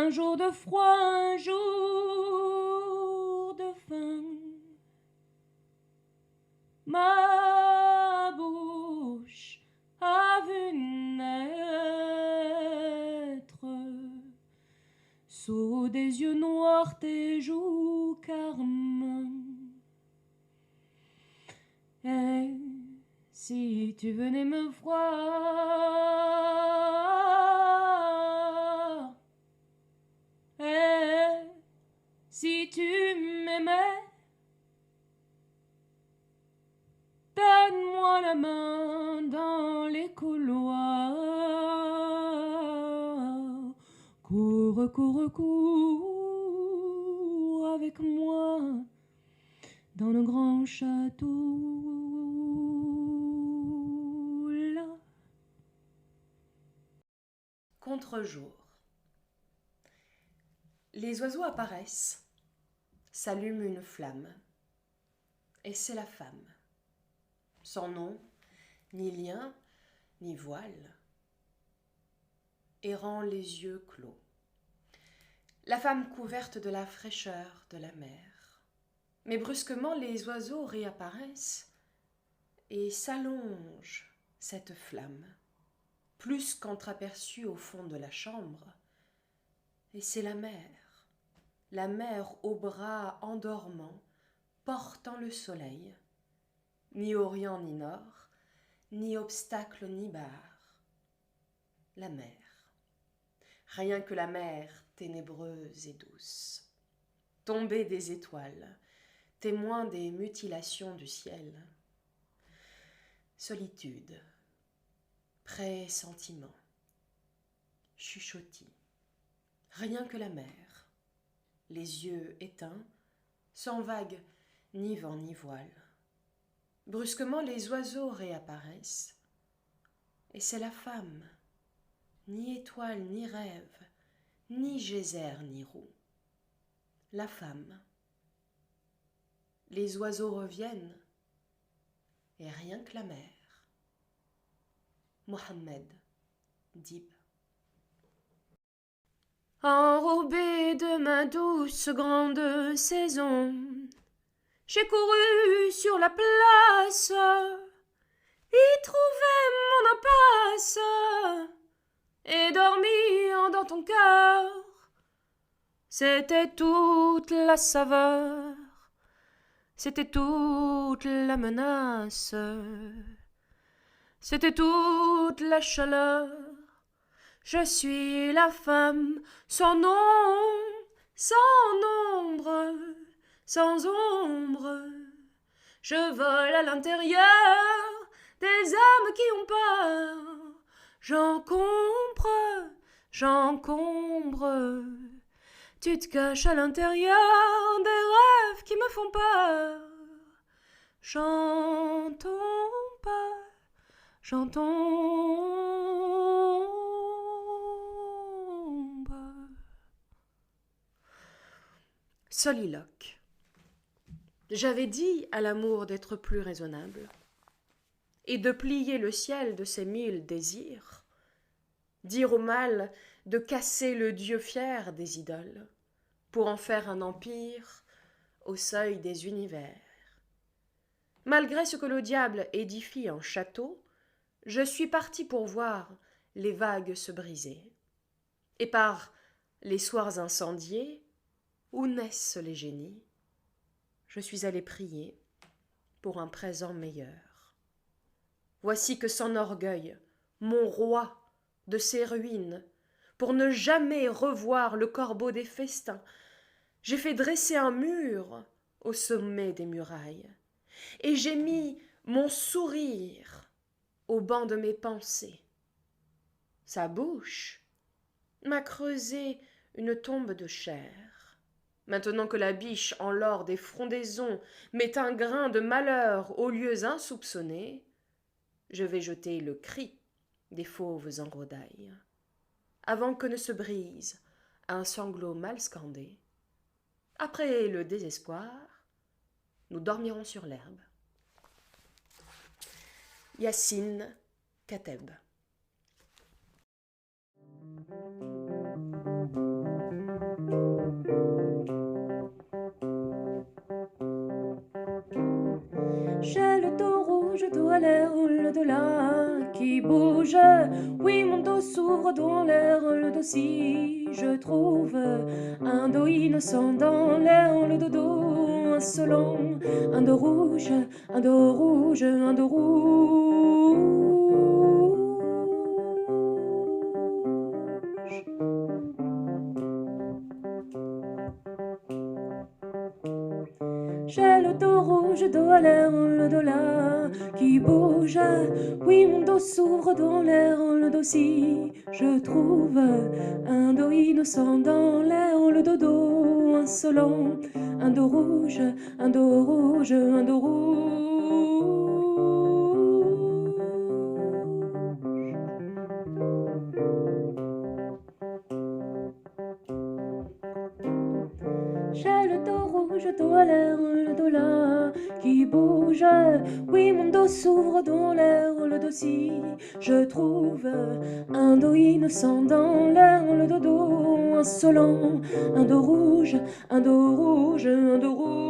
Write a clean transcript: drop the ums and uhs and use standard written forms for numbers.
Un jour de froid, un jour de faim, ma bouche a vu naître sous des yeux noirs tes joues carmin. Et si tu venais me voir, et si tu m'aimais, donne-moi la main dans les couloirs. Cours, cours, cours avec moi dans le grand château. Là. Contre-jour. Les oiseaux apparaissent, s'allume une flamme, et c'est la femme. Sans nom, ni lien, ni voile, errant les yeux clos. La femme couverte de la fraîcheur de la mer. Mais brusquement les oiseaux réapparaissent, et s'allonge cette flamme, plus qu'entreaperçue au fond de la chambre, et c'est la mer aux bras endormants, portant le soleil, ni orient ni nord, ni obstacle ni barre. La mer, rien que la mer ténébreuse et douce, tombée des étoiles, témoin des mutilations du ciel. Solitude, pressentiment, chuchotis, rien que la mer, les yeux éteints, sans vague, ni vent ni voile. Brusquement les oiseaux réapparaissent, et c'est la femme, ni étoile ni rêve, ni geyser ni roue. La femme. Les oiseaux reviennent, et rien que la mer. Mohammed Dib. Enrobée de ma douce grande saison, j'ai couru sur la place, y trouver mon impasse, et dormir dans ton cœur. C'était toute la saveur, c'était toute la menace, c'était toute la chaleur. Je suis la femme sans nom, sans nombre, sans ombre. Je vole à l'intérieur des âmes qui ont peur. J'encombre. Tu te caches à l'intérieur des rêves qui me font peur. J'entends pas, j'entends. Soliloque. J'avais dit à l'amour d'être plus raisonnable et de plier le ciel de ses 1000 désirs, dire au mal de casser le Dieu fier des idoles pour en faire un empire au seuil des univers. Malgré ce que le diable édifie en château, je suis parti pour voir les vagues se briser. Et par les soirs incendiés, où naissent les génies, je suis allé prier pour un présent meilleur. Voici que sans orgueil, mon roi de ses ruines, pour ne jamais revoir le corbeau des festins, j'ai fait dresser un mur au sommet des murailles, et j'ai mis mon sourire au banc de mes pensées. Sa bouche m'a creusé une tombe de chair. Maintenant que la biche en l'or des frondaisons met un grain de malheur aux lieux insoupçonnés, je vais jeter le cri des fauves en rodaille. Avant que ne se brise un sanglot mal scandé, après le désespoir, nous dormirons sur l'herbe. Yassine Kateb. J'ai le dos rouge, dos à l'air, le dos là qui bouge. Oui, mon dos s'ouvre dans l'air, le dos si je trouve un dos innocent dans l'air, le dodo insolent. Un dos rouge, un dos rouge, un dos rouge. J'ai le dos rouge, dos à l'air, le dos là qui bouge. Oui, mon dos s'ouvre dans l'air, le dos si je trouve un dos innocent dans l'air, le dodo insolent. Un dos rouge, un dos rouge, un dos rouge. J'ai le dos rouge, dos à l'air, le dos là qui bouge. Oui, mon dos s'ouvre dans l'air, le dos si je trouve un dos innocent dans l'air, le dodo insolent. Un dos rouge, un dos rouge, un dos rouge.